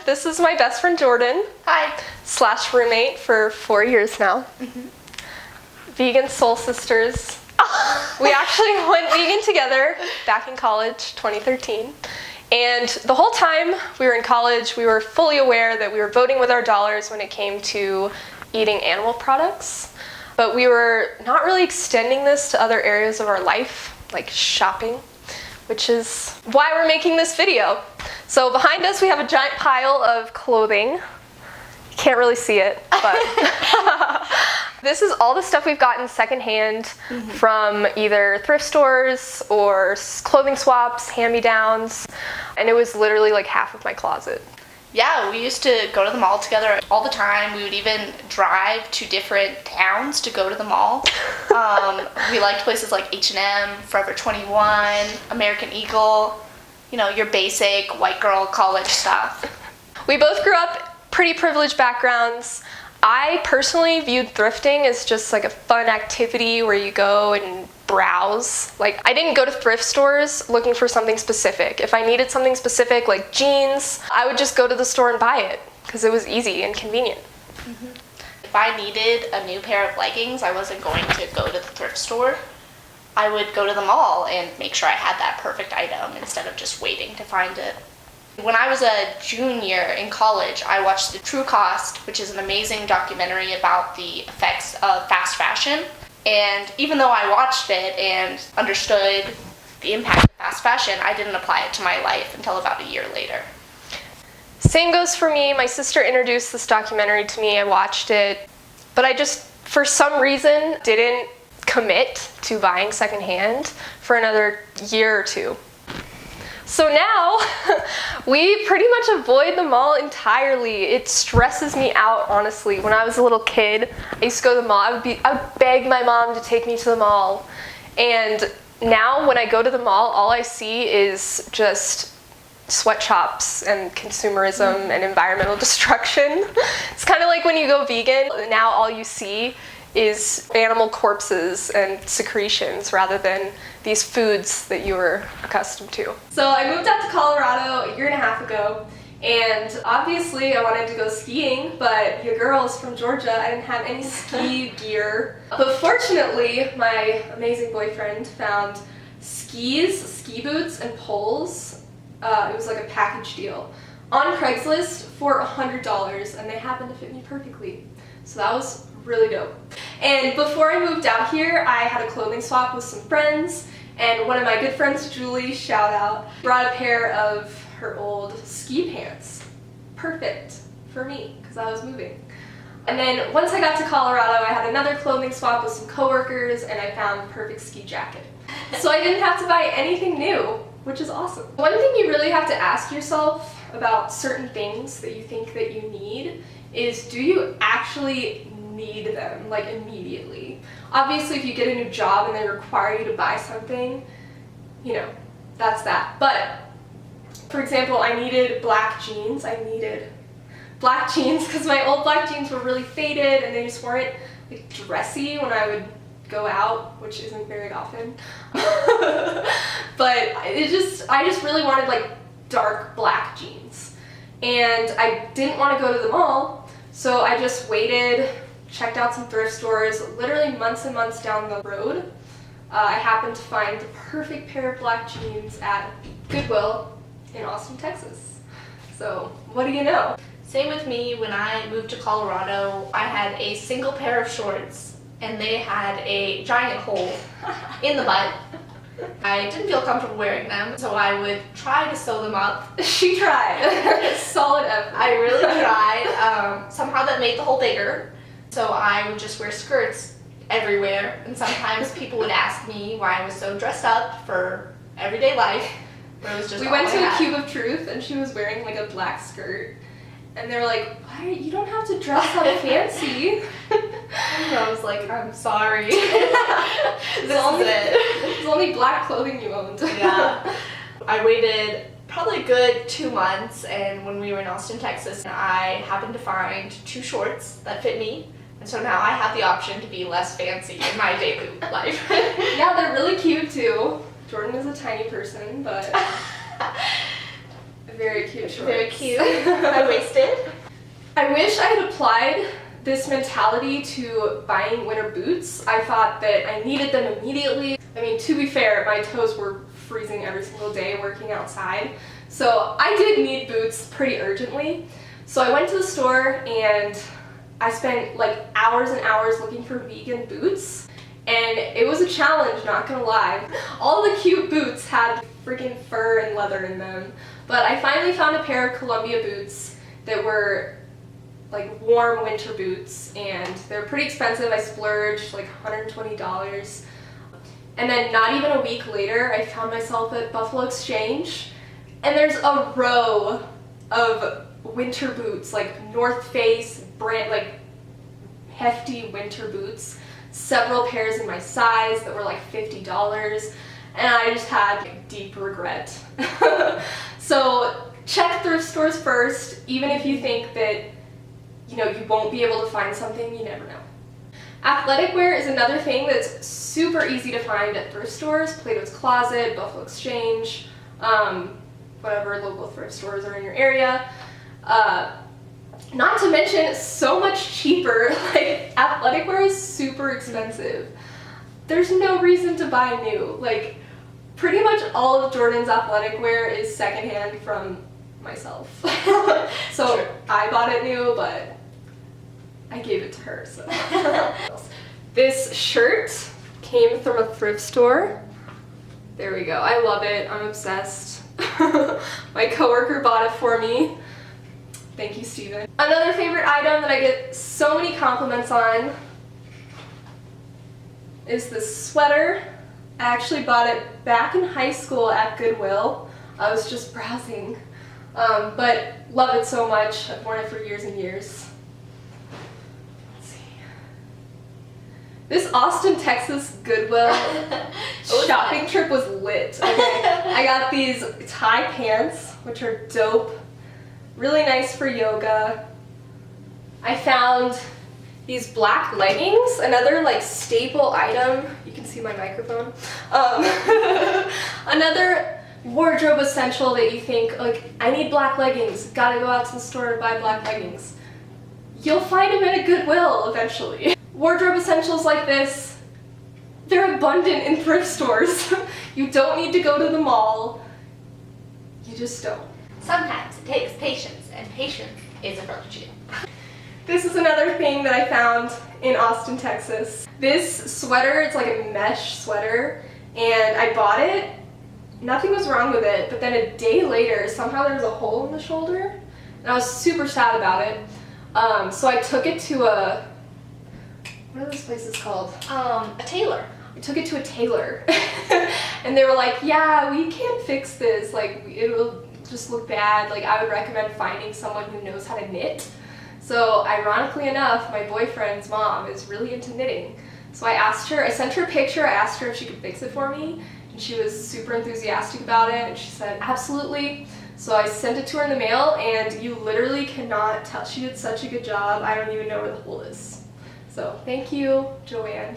This is my best friend Jordan. Hi. / roommate for 4 years now. Vegan soul sisters. We actually went vegan together back in college, 2013. And the whole time we were in college, we were fully aware that we were voting with our dollars when it came to eating animal products. But we were not really extending this to other areas of our life, like shopping, which is why we're making this video. So behind us we have a giant pile of clothing. You can't really see it, but this is all the stuff we've gotten secondhand from either thrift stores or clothing swaps, hand-me-downs, and it was literally like half of my closet. Yeah, we used to go to the mall together all the time. We would even drive to different towns to go to the mall. We liked places like H&M, Forever 21, American Eagle, you know, your basic white girl college stuff. We both grew up pretty privileged backgrounds. I personally viewed thrifting as just like a fun activity where you go and browse. Like, I didn't go to thrift stores looking for something specific. If I needed something specific like jeans, I would just go to the store and buy it because it was easy and convenient. If I needed a new pair of leggings, I wasn't going to go to the thrift store. I would go to the mall and make sure I had that perfect item instead of just waiting to find it. When I was a junior in college, I watched The True Cost, which is an amazing documentary about the effects of fast fashion. And even though I watched it and understood the impact of fast fashion, I didn't apply it to my life until about a year later. Same goes for me. My sister introduced this documentary to me. I watched it, but I just, for some reason, didn't commit to buying secondhand for another year or two. So now, we pretty much avoid the mall entirely. It stresses me out, honestly. When I was a little kid, I used to go to the mall. I would beg my mom to take me to the mall. And now, when I go to the mall, all I see is just sweatshops and consumerism and environmental destruction. It's kind of like when you go vegan, now all you see is animal corpses and secretions rather than these foods that you were accustomed to. So I moved out to Colorado a year and a half ago, and obviously I wanted to go skiing, but your girl's from Georgia. I didn't have any ski gear. But fortunately, my amazing boyfriend found skis, ski boots, and poles. It was like a package deal on Craigslist for $100, and they happened to fit me perfectly. So that was really dope. And before I moved out here, I had a clothing swap with some friends, and one of my good friends, Julie, shout out, brought a pair of her old ski pants. Perfect for me, because I was moving. And then once I got to Colorado, I had another clothing swap with some coworkers, and I found the perfect ski jacket. So I didn't have to buy anything new, which is awesome. One thing you really have to ask yourself about certain things that you think that you need is, do you actually need them, like, immediately? Obviously, if you get a new job and they require you to buy something, you know, that's that. But, for example, I needed black jeans. I needed black jeans because my old black jeans were really faded and they just weren't, like, dressy when I would go out, which isn't very often. But I just really wanted, like, dark black jeans. And I didn't want to go to the mall, so I just waited, checked out some thrift stores, literally months and months down the road. I happened to find the perfect pair of black jeans at Goodwill in Austin, Texas. So what do you know? Same with me. When I moved to Colorado, I had a single pair of shorts and they had a giant hole in the butt. I didn't feel comfortable wearing them, so I would try to sew them up. She tried. Solid effort. I really tried. Somehow that made the hole bigger. So I would just wear skirts everywhere, and sometimes people would ask me why I was so dressed up for everyday life. Where it was just we went to a Cube of Truth, and she was wearing like a black skirt, and they were like, "Why? You don't have to dress up fancy." And I was like, "I'm sorry." It's only black clothing you owned. Yeah. I waited probably a good 2 months, and when we were in Austin, Texas, I happened to find 2 shorts that fit me. And so now I have the option to be less fancy in my daily life. Yeah, they're really cute too. Jordan is a tiny person, but Very cute shorts. Very cute. High-waisted. I wish I had applied this mentality to buying winter boots. I thought that I needed them immediately. I mean, to be fair, my toes were freezing every single day working outside. So I did need boots pretty urgently. So I went to the store and I spent like hours and hours looking for vegan boots. And it was a challenge, not gonna lie. All the cute boots had freaking fur and leather in them. But I finally found a pair of Columbia boots that were like warm winter boots, and they're pretty expensive. I splurged like $120. And then not even a week later, I found myself at Buffalo Exchange, and there's a row of winter boots, like North Face brand, like hefty winter boots, several pairs in my size that were like $50, and I just had like, deep regret. So check thrift stores first, even if you think that you won't be able to find something, you never know. Athletic wear is another thing that's super easy to find at thrift stores. Plato's Closet, Buffalo Exchange, whatever local thrift stores are in your area. Not to mention, so much cheaper. Like, athletic wear is super expensive. There's no reason to buy new. Like, pretty much all of Jordan's athletic wear is secondhand from myself. So sure. I bought it new, but I gave it to her, so. This shirt came from a thrift store. There we go. I love it. I'm obsessed. My coworker bought it for me. Thank you, Steven. Another favorite item that I get so many compliments on is this sweater. I actually bought it back in high school at Goodwill. I was just browsing, but love it so much. I've worn it for years and years. Let's see. This Austin, Texas Goodwill shopping trip was lit. Okay. I got these tie pants, which are dope. Really nice for yoga. I found these black leggings, another like staple item. You can see my microphone. Another wardrobe essential that you think, like, I need black leggings, gotta go out to the store and buy black leggings. You'll find them in a Goodwill eventually. Wardrobe essentials like this, they're abundant in thrift stores. You don't need to go to the mall. You just don't. Sometimes it takes patience, and patience is a virtue. This is another thing that I found in Austin, Texas. This sweater, it's like a mesh sweater, and I bought it. Nothing was wrong with it, but then a day later, somehow there was a hole in the shoulder, and I was super sad about it. So I took it to what are those places called? A tailor. I took it to a tailor, and they were like, yeah, we can't fix this, like, it'll just look bad. Like, I would recommend finding someone who knows how to knit. So ironically enough, my boyfriend's mom is really into knitting. So I sent her a picture, I asked her if she could fix it for me, and she was super enthusiastic about it, and she said, absolutely. So I sent it to her in the mail, and you literally cannot tell. She did such a good job, I don't even know where the hole is. So thank you, Joanne.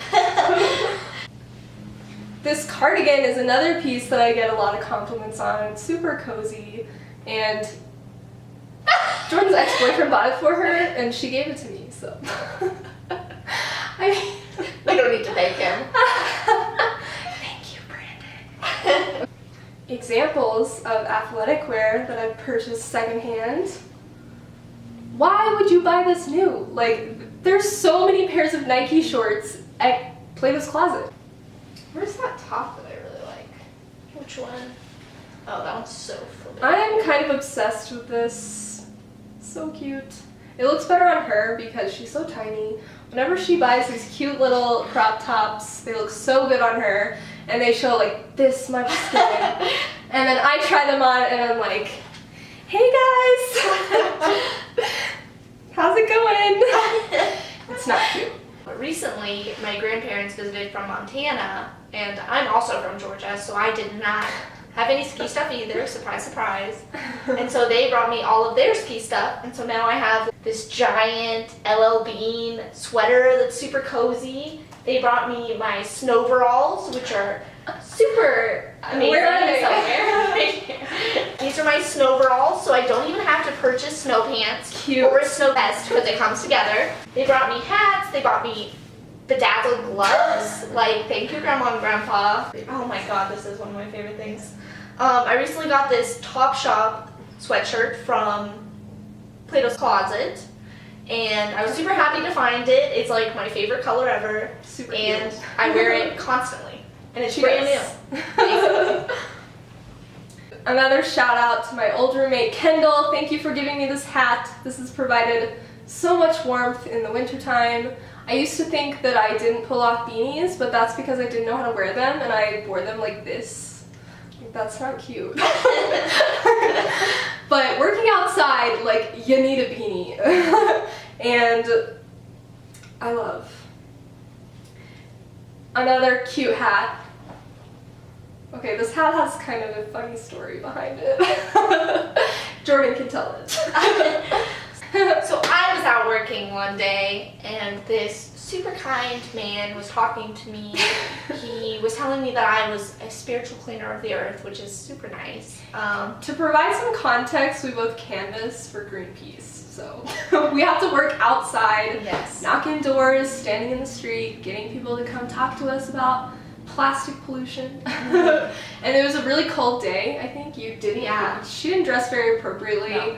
This cardigan is another piece that I get a lot of compliments on. It's super cozy, and Jordan's ex-boyfriend bought it for her, and she gave it to me, so. I mean, we don't need to thank him. Thank you, Brandon. Examples of athletic wear that I've purchased secondhand. Why would you buy this new? Like, there's so many pairs of Nike shorts at Plato's Closet. Where's that top that I really like? Which one? Oh, that one's so familiar. I am kind of obsessed with this. So cute. It looks better on her because she's so tiny. Whenever she buys these cute little crop tops, they look so good on her, and they show like this much skin. And then I try them on and I'm like, hey guys! How's it going? It's not cute. Recently, my grandparents visited from Montana, and I'm also from Georgia, so I did not have any ski stuff either, surprise, surprise. And so they brought me all of their ski stuff, and so now I have this giant LL Bean sweater that's super cozy. They brought me my snowveralls, which are super amazing. Where are they? Somewhere. Right here. These are my snowveralls, so I don't even have to purchase snow pants or a snow vest because it comes together. They brought me hats, they bought me bedazzled gloves. Like, thank you, Grandma and Grandpa. Oh my god, this is one of my favorite things. I recently got this Topshop sweatshirt from Plato's Closet, and I was super happy to find it. It's like my favorite color ever, Super and cute. I wear it constantly, and it's brand new. Basically. Another shout out to my old roommate Kendall. Thank you for giving me this hat. This has provided so much warmth in the wintertime. I used to think that I didn't pull off beanies, but that's because I didn't know how to wear them, and I wore them like this. That's not cute. But working outside, like, you need a beanie. And I love. Another cute hat. Okay, this hat has kind of a funny story behind it. Jordan can tell it. So I was out working one day, and this super kind man was talking to me. He was telling me that I was a spiritual cleaner of the earth, which is super nice. To provide some context, we both canvass for Greenpeace, so we have to work outside, Yes. knocking doors, standing in the street, getting people to come talk to us about plastic pollution. And it was a really cold day. I think you didn't. Yeah. She didn't dress very appropriately. No.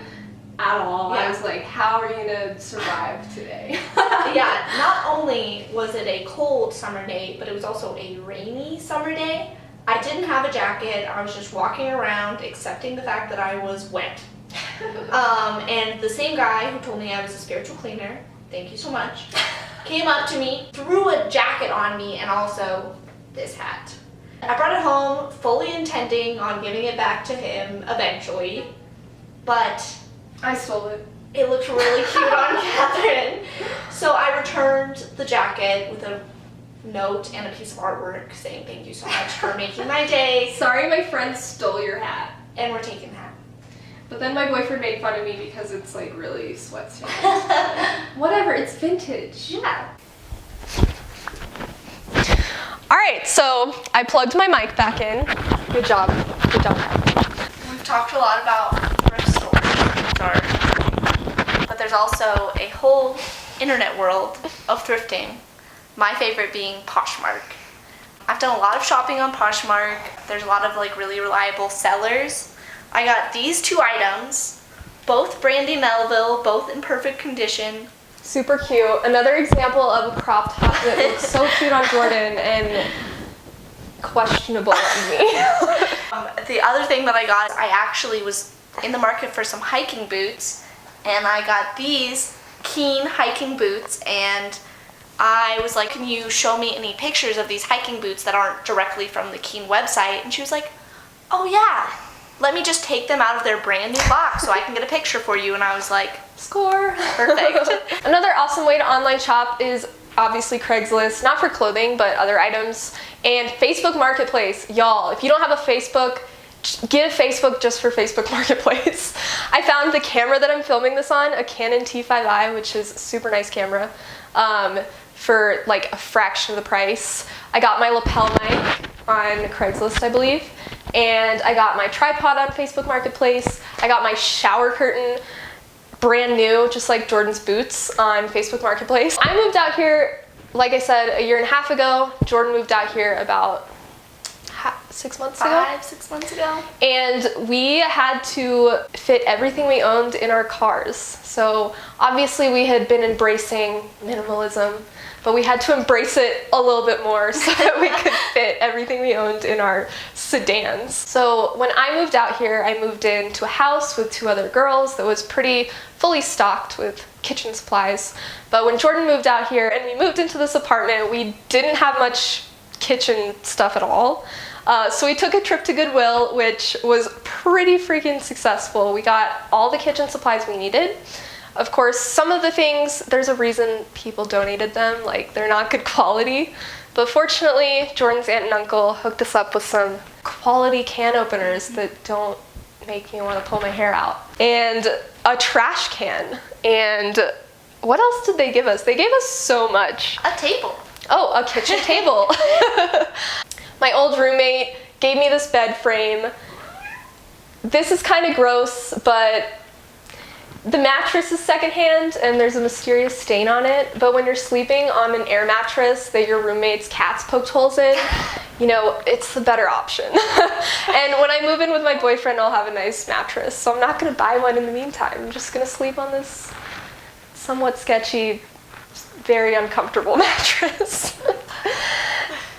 At all. Yeah. I was like, how are you gonna survive today? Yeah, not only was it a cold summer day, but it was also a rainy summer day. I didn't have a jacket. I was just walking around accepting the fact that I was wet. And the same guy who told me I was a spiritual cleaner, thank you so much, came up to me, threw a jacket on me, and also this hat. I brought it home fully intending on giving it back to him eventually, but I stole it. it looked really cute on Catherine. So I returned the jacket with a note and a piece of artwork saying thank you so much for making my day, Sorry my friend stole your hat. and we're taking that. But then my boyfriend made fun of me because it's like really sweatsuit. Whatever, it's vintage. Yeah. Alright, so I plugged my mic back in. Good job. Good job. We've talked a lot about thrift stores, but there's also a whole internet world of thrifting. My favorite being Poshmark. I've done a lot of shopping on Poshmark. There's a lot of like really reliable sellers. I got these two items, both Brandy Melville, both in perfect condition. Super cute. Another example of a crop top that looks so cute on Jordan and questionable on me. The other thing that I got, I actually was in the market for some hiking boots, and I got these Klein hiking boots, and I was like, can you show me any pictures of these hiking boots that aren't directly from the Klein website? And she was like, oh yeah, let me just take them out of their brand new box so I can get a picture for you. And I was like, score. perfect. Another awesome way to online shop is obviously Craigslist, not for clothing, but other items. And Facebook Marketplace. Y'all, if you don't have a Facebook, get a Facebook just for Facebook Marketplace. I found the camera that I'm filming this on, a Canon T5i, which is a super nice camera, for like a fraction of the price. I got my lapel mic on Craigslist, I believe. And I got my tripod on Facebook Marketplace. I got my shower curtain, brand new, just like Jordan's boots, on Facebook Marketplace. I moved out here, like I said, a year and a half ago. Jordan moved out here about 6 months ago. 5-6 months ago. And we had to fit everything we owned in our cars. So obviously we had been embracing minimalism, but we had to embrace it a little bit more so that we could fit everything we owned in our sedans. So when I moved out here, I moved into a house with 2 other girls that was pretty fully stocked with kitchen supplies. But when Jordan moved out here and we moved into this apartment, we didn't have much kitchen stuff at all. So we took a trip to Goodwill, which was pretty freaking successful. We got all the kitchen supplies we needed. Of course, some of the things, there's a reason people donated them, like they're not good quality. But fortunately, Jordan's aunt and uncle hooked us up with some quality can openers that don't make me want to pull my hair out. And a trash can. And what else did they give us? They gave us so much. A table. Oh, a kitchen table. My old roommate gave me this bed frame. this is kind of gross, but the mattress is secondhand and there's a mysterious stain on it, but when you're sleeping on an air mattress that your roommate's cats poked holes in, you know, it's the better option. And when I move in with my boyfriend, I'll have a nice mattress, so I'm not going to buy one in the meantime. I'm just going to sleep on this somewhat sketchy, very uncomfortable mattress.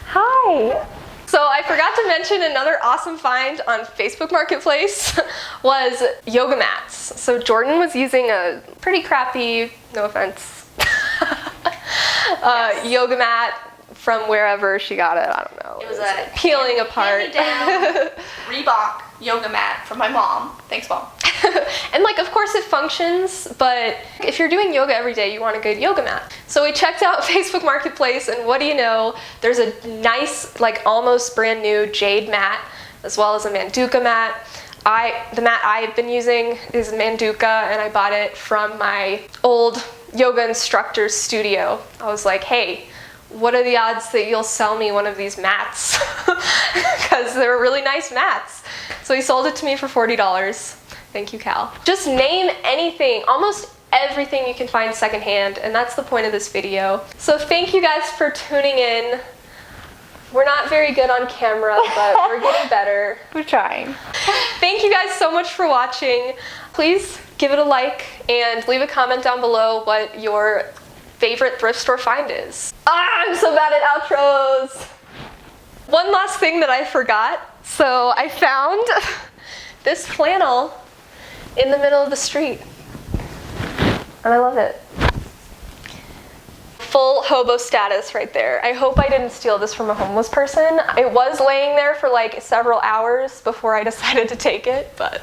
Hi! So I forgot to mention another awesome find on Facebook Marketplace was yoga mats. So Jordan was using a pretty crappy, no offense, yoga mat from wherever she got it. I don't know. It was a peeling apart. hand-me-down Reebok yoga mat from my mom. Thanks, Mom. And like, of course it functions, but if you're doing yoga every day, you want a good yoga mat. So we checked out Facebook Marketplace, and what do you know? There's a nice, like almost brand new jade mat, as well as a Manduka mat. The mat I've been using is Manduka, and I bought it from my old yoga instructor's studio. I was like, hey, what are the odds that you'll sell me one of these mats? Because they were really nice mats. So he sold it to me for $40. Thank you, Cal. Just name anything, almost everything you can find secondhand, and that's the point of this video. So thank you guys for tuning in. We're not very good on camera, but we're getting better. We're trying. Thank you guys so much for watching. Please give it a like and leave a comment down below what your favorite thrift store find is. I'm so bad at outros. One last thing that I forgot. So I found this flannel in the middle of the street, and I love it. Full hobo status right there. I hope I didn't steal this from a homeless person. It was laying there for like several hours before I decided to take it, but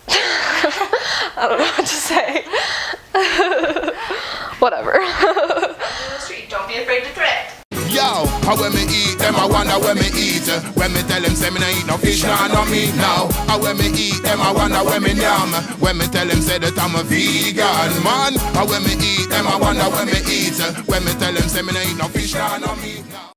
I don't know what to say. Whatever. Don't be afraid to thrift. Yo, how when me eat them, I wonder when me eat. When me tell them say me no eat no fish, no meat now. How when me eat them, I wonder when me yam. When me tell them say that I'm a vegan man. How when me eat them, I wonder when me eat. When me tell them say me no eat no fish, no meat now.